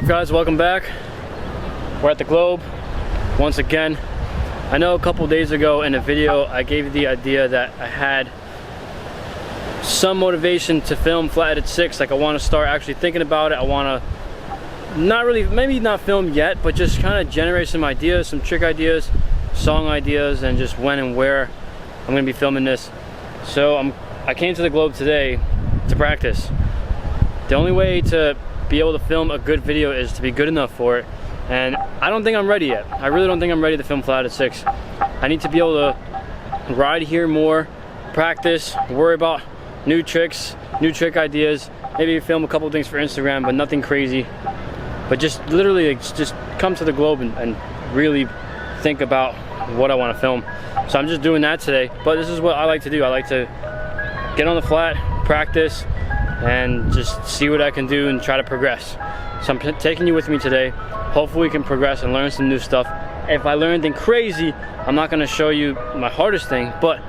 up, guys? Welcome back. We're at the Globe once again. I know a couple days ago in a video I gave you the idea that I had some motivation to film Flathead at 6. Like, I want to start actually thinking about it. I want to maybe not film yet, but just kind of generate some ideas, some trick ideas, song ideas, and just when and where I'm going to be filming this. So I came to the Globe today to practice. The only way to be able to film a good video is to be good enough for it, and I don't think I'm ready yet. I really don't think I'm ready to film Flathead at 6. I need to be able to ride here more, practice, worry about new tricks, new trick ideas, maybe film a couple things for Instagram, but nothing crazy. But just literally just come to the Globe and really think about what I want to film. So I'm just doing that today, but this is what I like to do. I like to get on the flat, practice, and just see what I can do and try to progress. So I'm taking you with me today. Hopefully we can progress and learn some new stuff. If I learn anything crazy, I'm not going to show you my hardest thing, but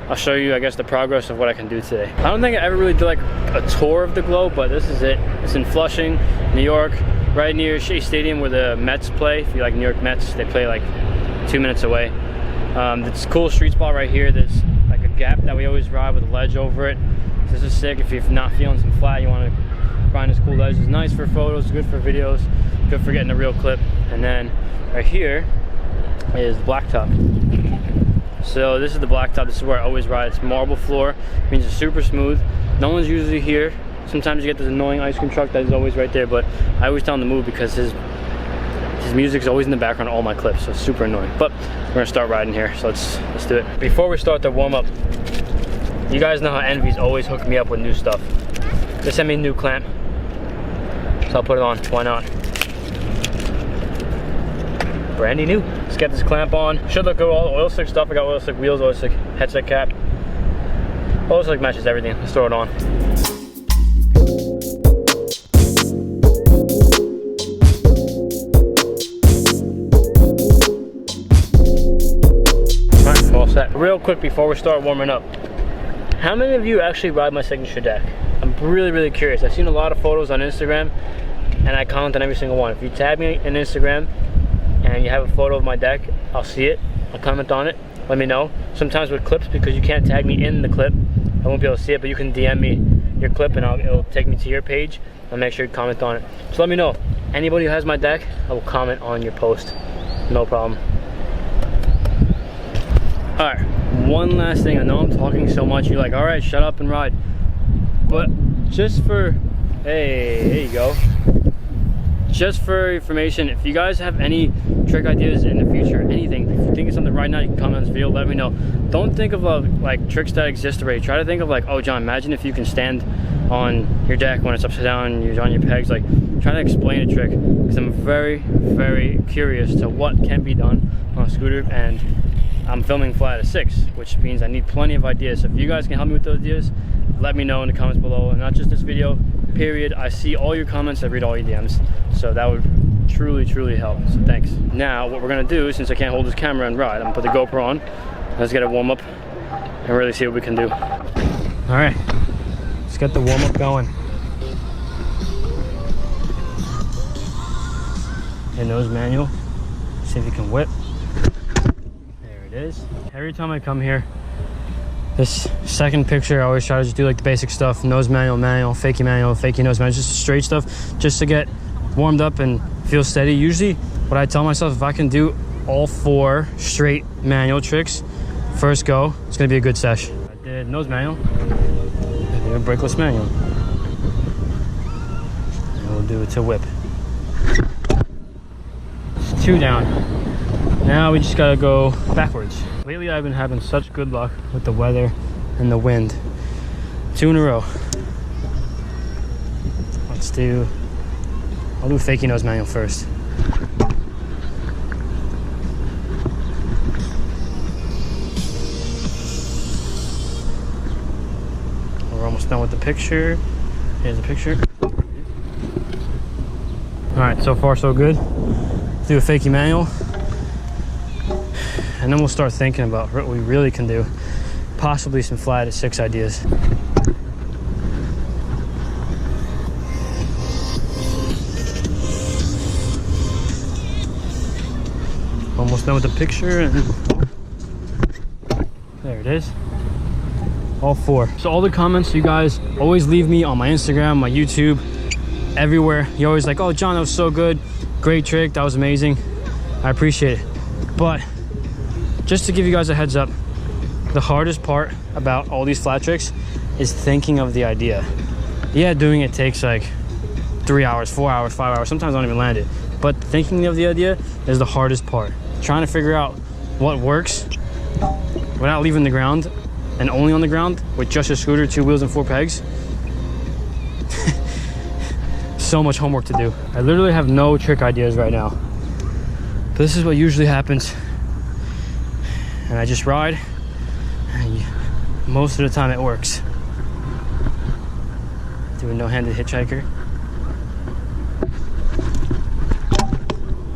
I'll show you, I guess, the progress of what I can do today. I don't think I ever really did like a tour of the Globe, but this is it. It's in Flushing, New York, right near Shea Stadium where the Mets play. If you like New York Mets, they play like 2 minutes away. It's a cool street spot right here. There's like a gap that we always ride with a ledge over it. This is sick. If you're not feeling some flat, you want to find this cool ledge. It's nice for photos, good for videos, good for getting a real clip. And then right here is blacktop. So this is the blacktop. This is where I always ride. It's marble floor. It means it's super smooth. No one's usually here. Sometimes you get this annoying ice cream truck that is always right there, but I always tell him to move because his music's always in the background of all my clips, so it's super annoying. But we're gonna start riding here, so let's do it. Before we start the warm-up, you guys know how Envy's always hooking me up with new stuff. They sent me a new clamp, so I'll put it on. Why not? Brandy new. Let's get this clamp on. Should look good. All the oil slick stuff. I got oil slick wheels, oil slick headset cap. Oil slick matches everything. Let's throw it on. Alright, all set. Real quick before we start warming up, how many of you actually ride my signature deck? I'm really curious. I've seen a lot of photos on Instagram and I comment on every single one. If you tag me in Instagram and you have a photo of my deck, I'll see it, I'll comment on it, let me know. Sometimes with clips, because you can't tag me in the clip, I won't be able to see it, but you can DM me your clip and it'll take me to your page. I'll make sure you comment on it. So let me know. Anybody who has my deck, I will comment on your post. No problem. Alright, one last thing. I know I'm talking so much, you're like, alright, shut up and ride. But just for, hey, there you go. Just for information, if you guys have any trick ideas in the future, anything, if you think of something right now, you can comment on this video, let me know. Don't think of like tricks that exist already. Try to think of like, oh John, imagine if you can stand on your deck when it's upside down, you're on your pegs. Like, try to explain a trick, because I'm very curious to what can be done on a scooter, and I'm filming Flathead at 6, which means I need plenty of ideas. So if you guys can help me with those ideas, let me know in the comments below. And not just this video, period. I see all your comments, I read all your DMs. So that would truly help. So thanks. Now what we're gonna do, since I can't hold this camera and ride, I'm gonna put the GoPro on. Let's get a warm up and really see what we can do. All right, let's get the warm up going. And nose manual. See if you can whip. There it is. Every time I come here, this second picture, I always try to just do like the basic stuff. Nose manual, fakie nose manual, just straight stuff, just to get warmed up and feel steady. Usually what I tell myself, if I can do all 4 straight manual tricks first go, it's gonna be a good sesh. I did nose manual, I did a brakeless manual, and we'll do it to whip. It's 2 down. Now we just gotta go backwards. Lately I've been having such good luck with the weather and the wind. 2 in a row. I'll do fakie nose manual first. We're almost done with the picture. Here's the picture. Alright, so far so good. Let's do a fakie manual. And then we'll start thinking about what we really can do. Possibly some Flathead at 6 ideas. Almost done with the picture, and there it is. All 4. So all the comments you guys always leave me on my Instagram, my YouTube, everywhere. You're always like, oh John, that was so good. Great trick, that was amazing. I appreciate it. But just to give you guys a heads up, the hardest part about all these flat tricks is thinking of the idea. Yeah, doing it takes like 3 hours, 4 hours, 5 hours. Sometimes I don't even land it. But thinking of the idea is the hardest part. Trying to figure out what works without leaving the ground and only on the ground with just a scooter, 2 wheels and 4 pegs. So much homework to do. I literally have no trick ideas right now. But this is what usually happens. And I just ride, and most of the time it works. Do a no-handed hitchhiker.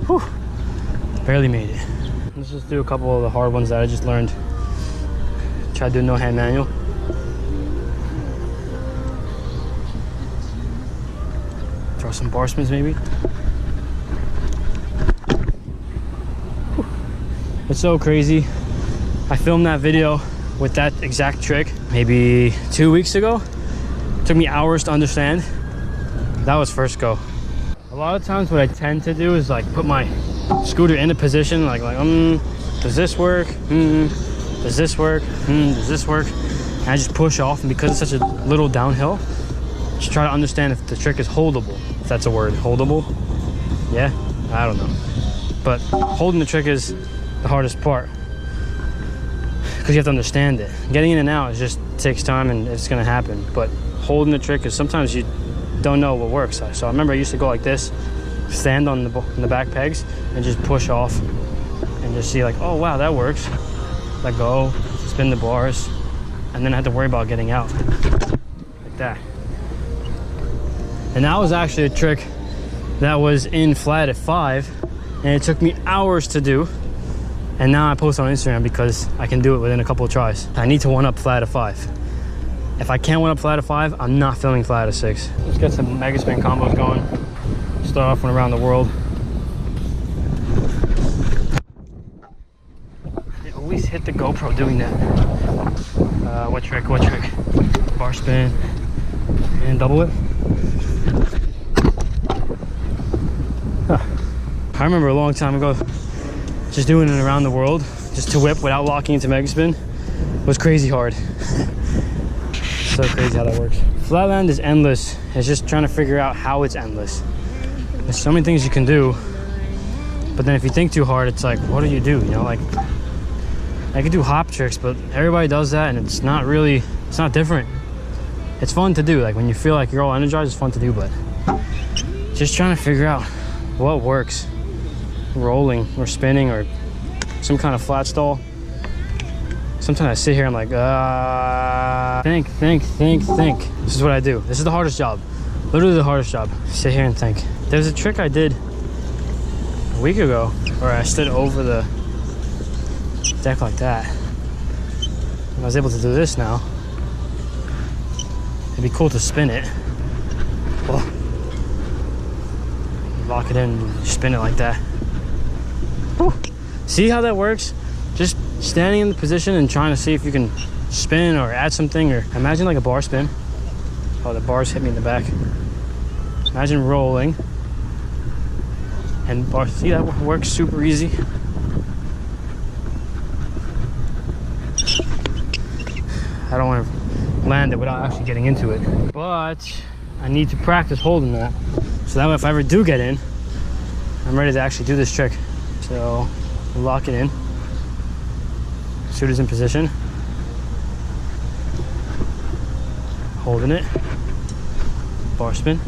Whew. Barely made it. Let's just do a couple of the hard ones that I just learned. Try to do no-hand manual. Throw some bar spins maybe. Whew. It's so crazy. I filmed that video with that exact trick maybe 2 weeks ago. It took me hours to understand. That was first go. A lot of times what I tend to do is like put my scooter in a position like does this work? Does this work? Does this work? And I just push off, and because it's such a little downhill, just try to understand if the trick is holdable, if that's a word. Holdable? Yeah? I don't know. But holding the trick is the hardest part, because you have to understand it. Getting in and out just takes time, and it's gonna happen. But holding the trick is sometimes you don't know what works. So I remember I used to go like this, stand on the back pegs, and just push off, and just see like, oh wow, that works. Let go, spin the bars, and then I had to worry about getting out like that. And that was actually a trick that was in flat at 5, and it took me hours to do. And now I post on Instagram because I can do it within a couple of tries. I need to one-up flat at 5. If I can't one-up flat at 5, I'm not filming flat at 6. Let's get some mega spin combos going. Start off one around the world. I always hit the GoPro doing that. What trick? What trick? Bar spin and double whip. Huh. I remember a long time ago, just doing it around the world, just to whip without locking into mega spin, was crazy hard. So crazy how that works. Flatland is endless. It's just trying to figure out how it's endless. There's so many things you can do, but then if you think too hard, it's like, what do? You know, like I could do hop tricks, but everybody does that, and it's not different. It's fun to do. Like when you feel like you're all energized, it's fun to do, but just trying to figure out what works. Rolling or spinning or some kind of flat stall. Sometimes I sit here and I'm like, think. This is what I do. This is the hardest job. Literally the hardest job. Sit here and think. There's a trick I did a week ago where I stood over the deck like that. And I was able to do this now. It'd be cool to spin it. Oh. Lock it in and spin it like that. Whew. See how that works? Just standing in the position and trying to see if you can spin or add something, or imagine like a bar spin. Oh, the bars hit me in the back. Imagine rolling and bar. See, that works super easy. I don't want to land it without actually getting into it, but I need to practice holding that, so that way if I ever do get in, I'm ready to actually do this trick. So lock it in, shooter's in position, holding it, bar spin,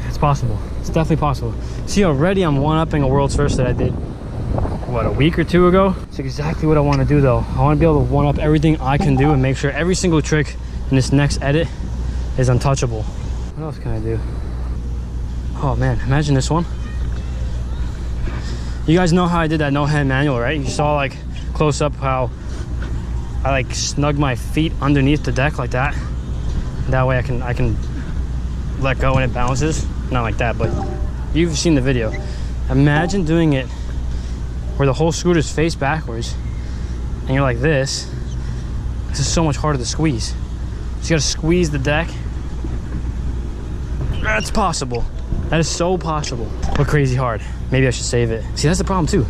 it's possible. It's definitely possible. See, already I'm one-upping a world's first that I did, what, a week or 2 ago? It's exactly what I want to do though. I want to be able to one-up everything I can do and make sure every single trick in this next edit is untouchable. What else can I do? Oh man, imagine this one. You guys know how I did that no-hand manual, right? You saw like close up how I like snug my feet underneath the deck like that. That way I can let go when it bounces. not like that, but you've seen the video. Imagine doing it where the whole scooter's face backwards and you're like this. This is so much harder to squeeze. So you gotta squeeze the deck. That's possible. That is so possible, but crazy hard. Maybe I should save it. See, that's the problem too.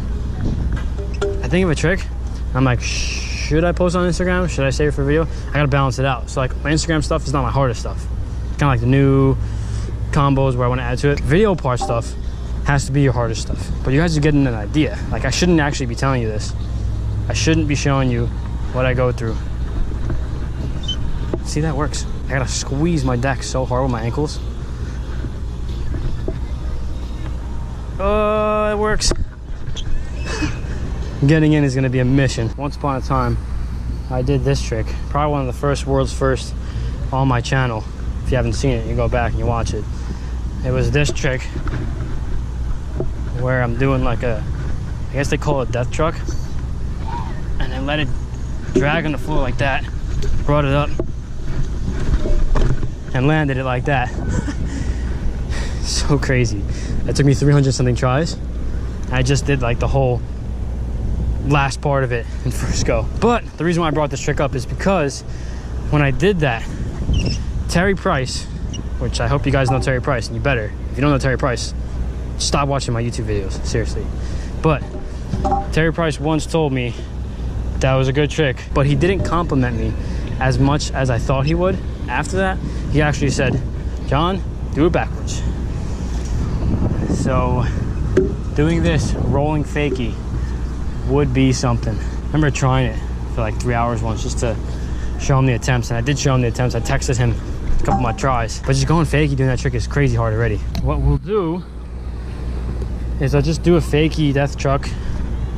I think of a trick, I'm like, should I post on Instagram? Should I save it for a video? I gotta balance it out. So like my Instagram stuff is not my hardest stuff. Kind of like the new combos where I want to add to it. Video part stuff has to be your hardest stuff. But you guys are getting an idea. Like I shouldn't actually be telling you this. I shouldn't be showing you what I go through. See, that works. I gotta squeeze my deck so hard with my ankles. Oh, it works. Getting in is gonna be a mission. Once upon a time, I did this trick. Probably one of the first world's first on my channel. If you haven't seen it, you go back and you watch it. It was this trick where I'm doing like a, I guess they call it a death truck. And then let it drag on the floor like that. Brought it up and landed it like that. So crazy. It took me 300 something tries. I just did like the whole last part of it in first go. But the reason why I brought this trick up is because when I did that, Terry Price, which I hope you guys know Terry Price, and you better. If you don't know Terry Price, stop watching my YouTube videos, seriously. But Terry Price once told me that was a good trick, but he didn't compliment me as much as I thought he would. After that, he actually said, John, do it backwards. So doing this rolling fakie would be something. I remember trying it for like 3 hours once just to show him the attempts, and I did show him the attempts. I texted him a couple of my tries, but just going fakie doing that trick is crazy hard already. What we'll do is I'll just do a fakie death truck,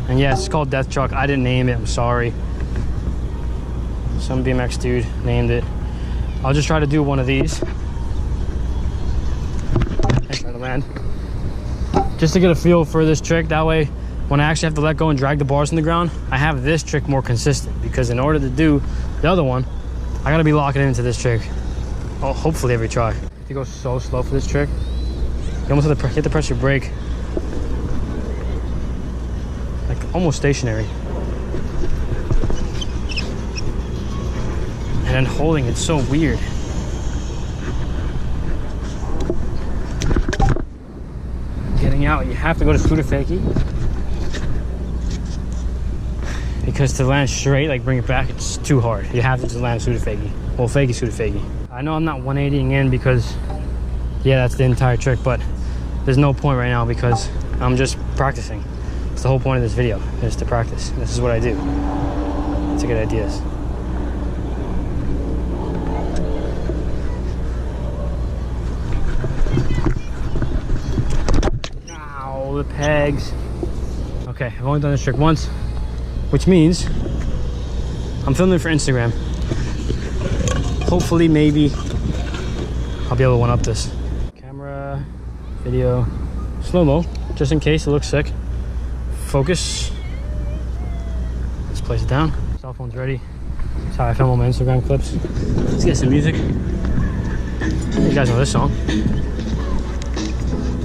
and yeah, it's called death truck. I didn't name it, I'm sorry. Some BMX dude named it. I'll just try to do one of these and try to land, just to get a feel for this trick. That way when I actually have to let go and drag the bars on the ground, I have this trick more consistent, because in order to do the other one, I gotta be locking into this trick. Oh, hopefully every try. If you go so slow for this trick, you almost have to press your brake. Like almost stationary. And then holding it's so weird. Getting out, you have to go to scooter fakie. Because to land straight, like bring it back, it's too hard. You have to just land scooter fakie. Well, fakie, scooter fakie. I know I'm not 180ing in because, yeah, that's the entire trick, but there's no point right now because I'm just practicing. It's the whole point of this video, is to practice. This is what I do to get ideas. Ow, the pegs. Okay, I've only done this trick once, which means I'm filming for Instagram. Hopefully, maybe I'll be able to one-up this. Camera, video, slow-mo, just in case it looks sick. Focus. Let's place it down. Cell phone's ready. That's how I film all my Instagram clips. Let's get some music. You guys know this song.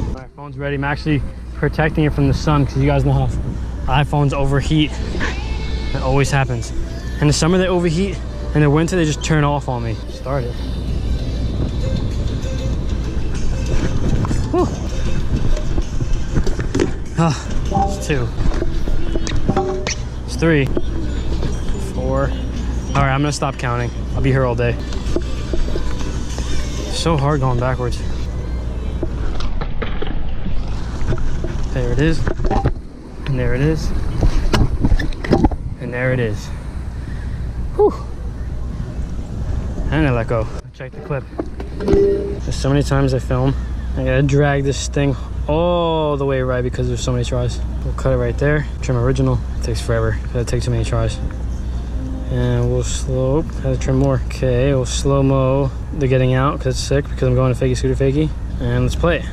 All right, phone's ready. I'm actually protecting it from the sun because you guys know how iPhones overheat. It always happens. In the summer they overheat, in the winter they just turn off on me. Start it. Whew. It's 2. It's 3. 4. All right, I'm gonna stop counting. I'll be here all day. It's so hard going backwards. There it is. And there it is. And there it is. Whew. And I let go. Check the clip. There's so many times I film, I gotta drag this thing all the way right because there's so many tries. We'll cut it right there. Trim original. It takes forever. Gotta take too many tries. And we'll slow. Gotta trim more. Okay, we'll slow-mo the getting out because it's sick, because I'm going to fakie scooter fakie. And let's play it.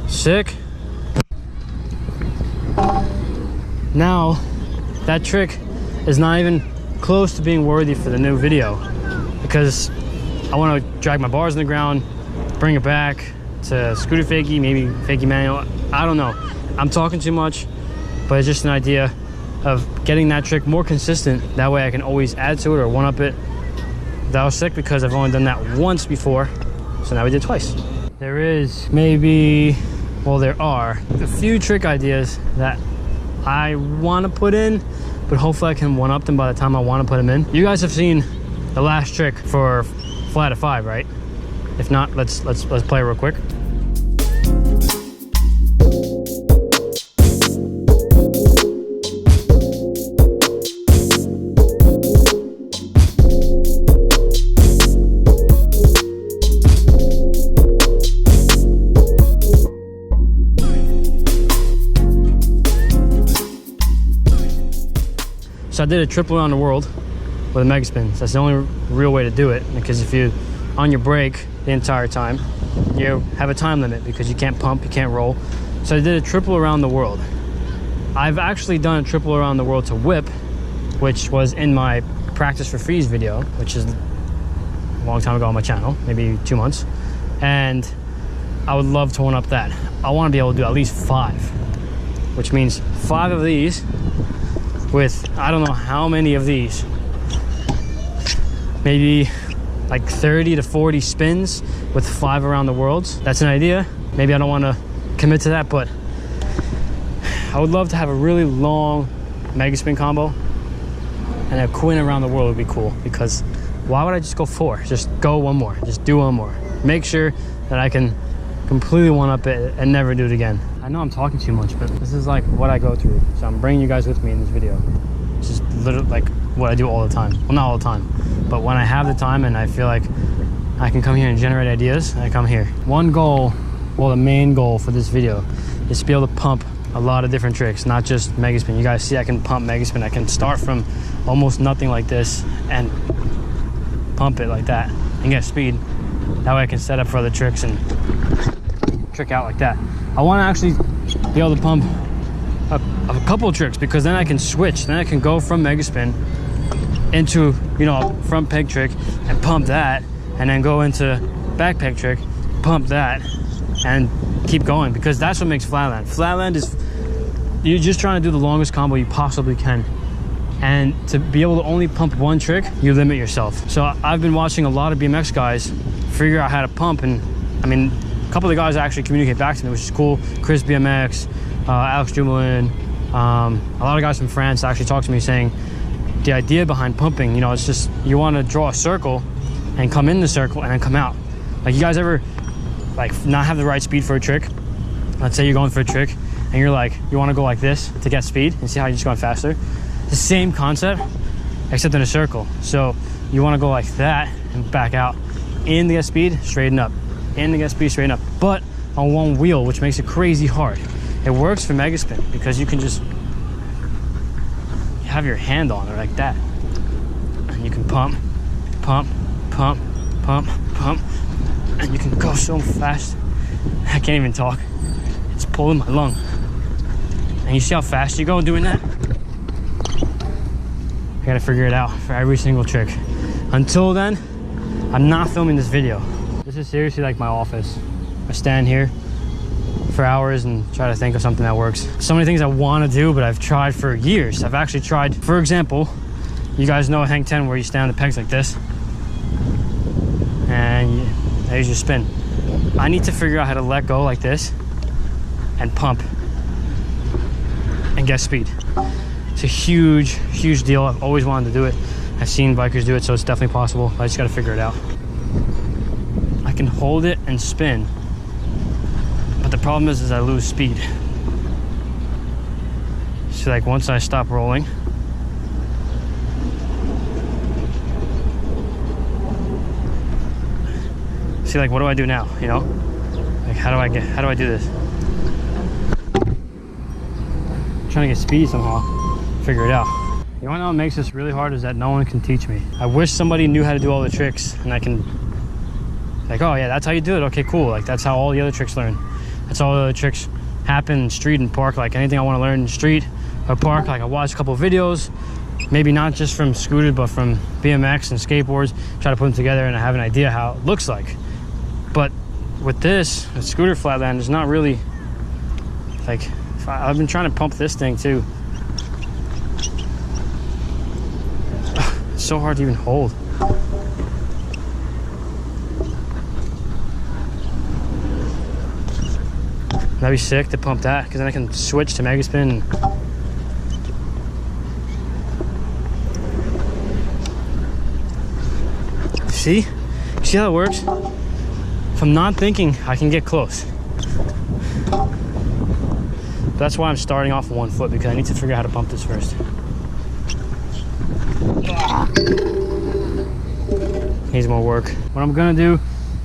Sick. now that trick is not even close to being worthy for the new video, because I want to drag my bars in the ground, bring it back to scooter fakie, maybe fakie manual. I don't know. I'm talking too much, but it's just an idea of getting that trick more consistent. That way I can always add to it or one up it. That was sick because I've only done that once before, so now we did twice. There is maybe, well, there are a few trick ideas that I want to put in, but hopefully I can one up them by the time I want to put them in. You guys have seen the last trick for flat of 5, right? If not, let's play real quick. So I did a triple around the world with a mega spin. So that's the only real way to do it, because if you on your brake the entire time, you have a time limit because you can't pump, you can't roll. So I did a triple around the world. I've actually done a triple around the world to whip, which was in my practice for freeze video, which is a long time ago on my channel, maybe 2 months. And I would love to one up that. I want to be able to do at least 5, which means 5 of these with I don't know how many of these, maybe like 30 to 40 spins with 5 around the worlds. That's an idea. Maybe I don't want to commit to that, but I would love to have a really long mega spin combo, and a quin around the world would be cool, because why would I just go 4? Just go one more, just do one more. Make sure that I can completely one up it and never do it again. I know I'm talking too much, but this is like what I go through. So I'm bringing you guys with me in this video. It's just literally like what I do all the time. Well, not all the time, but when I have the time and I feel like I can come here and generate ideas, I come here. One goal, well, the main goal for this video is to be able to pump a lot of different tricks, not just mega spin. You guys see I can pump mega spin. I can start from almost nothing like this and pump it like that and get speed. That way I can set up for other tricks and trick out like that. I want to actually be able to pump a couple of tricks, because then I can switch. Then I can go from mega spin into, you know, front peg trick and pump that, and then go into back peg trick, pump that, and keep going, because that's what makes flatland. Flatland is you're just trying to do the longest combo you possibly can, and to be able to only pump one trick, you limit yourself. So I've been watching a lot of BMX guys figure out how to pump, and I mean, a couple of the guys actually communicate back to me, which is cool. Chris BMX, Alex Dumoulin, a lot of guys from France actually talk to me saying the idea behind pumping, you know, it's just you want to draw a circle and come in the circle and then come out. Like, you guys ever like not have the right speed for a trick? Let's say you're going for a trick and you're like, you want to go like this to get speed and see how you're just going faster. The same concept, except in a circle. So you want to go like that and back out in to get speed, straighten up, in to get speed, straighten up, but on one wheel, which makes it crazy hard. It works for mega spin because you can just have your hand on it like that, and you can pump, pump, pump, pump, pump, and you can go so fast. I can't even talk. It's pulling my lung. And you see how fast you go doing that? I gotta figure it out for every single trick. Until then, I'm not filming this video. This is seriously like my office. I stand here for hours and try to think of something that works. So many things I want to do, but I've tried for years. I've actually tried, for example, you guys know Hang 10 where you stand on the pegs like this and there's your spin. I need to figure out how to let go like this and pump and get speed. It's a huge, huge deal. I've always wanted to do it. I've seen bikers do it, so it's definitely possible. I just got to figure it out. I can hold it and spin, but the problem is I lose speed. So like once I stop rolling, see, like, what do I do now? You know, like how do I do this? I'm trying to get speed somehow, figure it out. You wanna know what makes this really hard is that no one can teach me. I wish somebody knew how to do all the tricks and I can, like, oh yeah, that's how you do it. Okay, cool. Like, that's how all the other tricks learn. That's how all the other tricks happen in street and park. Like, anything I want to learn in street, or park, like I watch a couple of videos, maybe not just from scooters, but from BMX and skateboards, try to put them together and I have an idea how it looks like. But with this, a scooter flatland is not really, like, I've been trying to pump this thing too. It's so hard to even hold. That'd be sick to pump that, because then I can switch to mega spin. See? See how it works? If I'm not thinking, I can get close. That's why I'm starting off with 1 foot, because I need to figure out how to pump this first. Needs more work. What I'm gonna do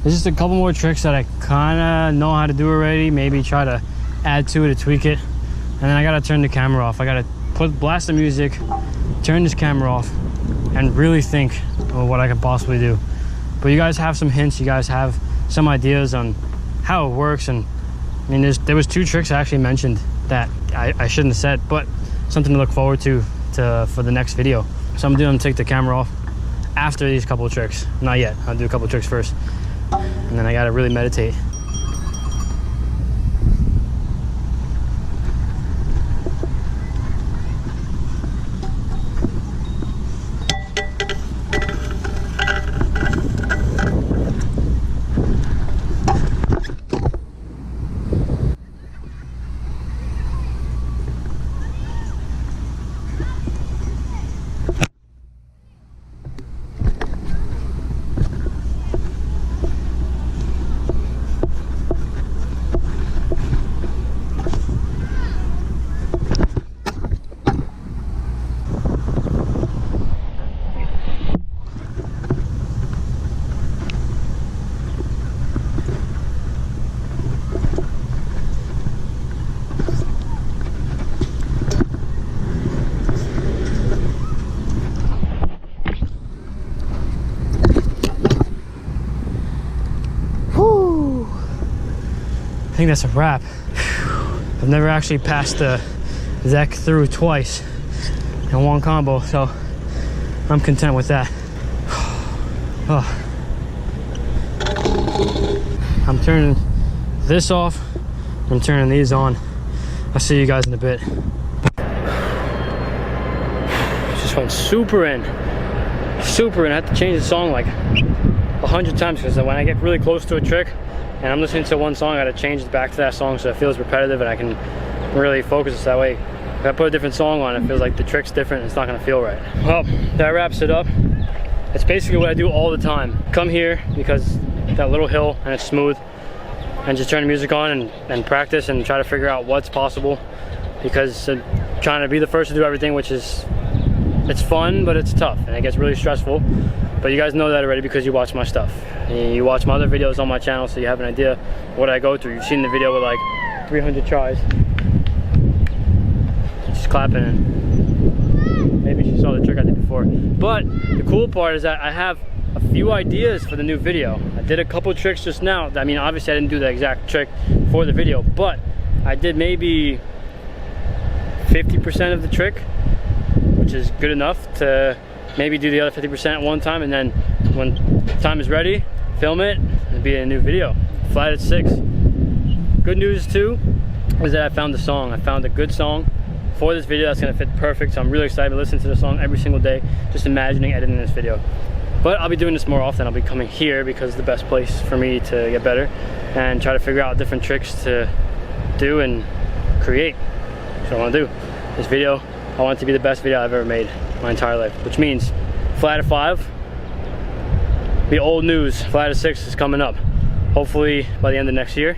is just a couple more tricks that I kinda know how to do already. Maybe try to add to it or tweak it. And then I gotta turn the camera off. I gotta blast the music, turn this camera off, and really think of what I could possibly do. But you guys have some hints, you guys have some ideas on how it works. And I mean, there was 2 tricks I actually mentioned that I shouldn't have said, but something to look forward to for the next video. So I'm gonna take the camera off after these couple of tricks. Not yet, I'll do a couple of tricks first. And then I gotta really meditate. I think that's a wrap. I've never actually passed the deck through twice in one combo, so I'm content with that. Oh. I'm turning this off, I'm turning these on. I'll see you guys in a bit. Just went super in. I had to change the song like 100 times, because when I get really close to a trick and I'm listening to one song, I gotta change it back to that song so it feels repetitive and I can really focus that way. If I put a different song on, it feels like the trick's different and it's not gonna feel right. Well, that wraps it up. It's basically what I do all the time. Come here because that little hill and it's smooth, and just turn the music on and practice and try to figure out what's possible, because trying to be the first to do everything, which is, it's fun, but it's tough and it gets really stressful. But you guys know that already because you watch my stuff. You watch my other videos on my channel, so you have an idea what I go through. You've seen the video with like 300 tries. She's clapping and maybe she saw the trick I did before. But the cool part is that I have a few ideas for the new video. I did a couple tricks just now. I mean, obviously I didn't do the exact trick for the video, but I did maybe 50% of the trick, which is good enough to maybe do the other 50% at one time, and then when time is ready, film it and be a new video. Flat at 6. Good news too is that I found a song. I found a good song for this video that's gonna fit perfect, so I'm really excited to listen to the song every single day, just imagining editing this video. But I'll be doing this more often. I'll be coming here because it's the best place for me to get better and try to figure out different tricks to do and create. That's what I want to do. This video, I want it to be the best video I've ever made my entire life, which means flat at 5. The old news, flat at 6 is coming up. Hopefully by the end of next year,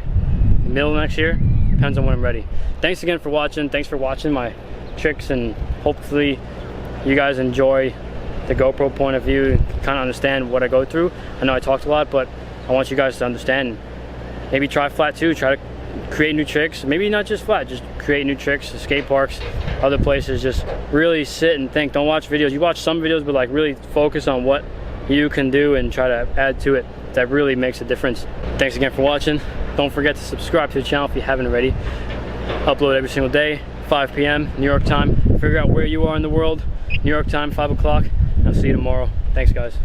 middle of next year, depends on when I'm ready. Thanks again for watching. Thanks for watching my tricks, and hopefully you guys enjoy the GoPro point of view and kind of understand what I go through. I know I talked a lot, but I want you guys to understand. Maybe try flat too, try to create new tricks. Maybe not just flat, just create new tricks, the skate parks, other places. Just really sit and think. Don't watch videos. You watch some videos, but like really focus on what you can do and try to add to it. That really makes a difference. Thanks again for watching. Don't forget to subscribe to the channel if you haven't already. Upload every single day, 5 p.m. New York time. Figure out where you are in the world. New York time, 5 o'clock. I'll see you tomorrow. Thanks, guys.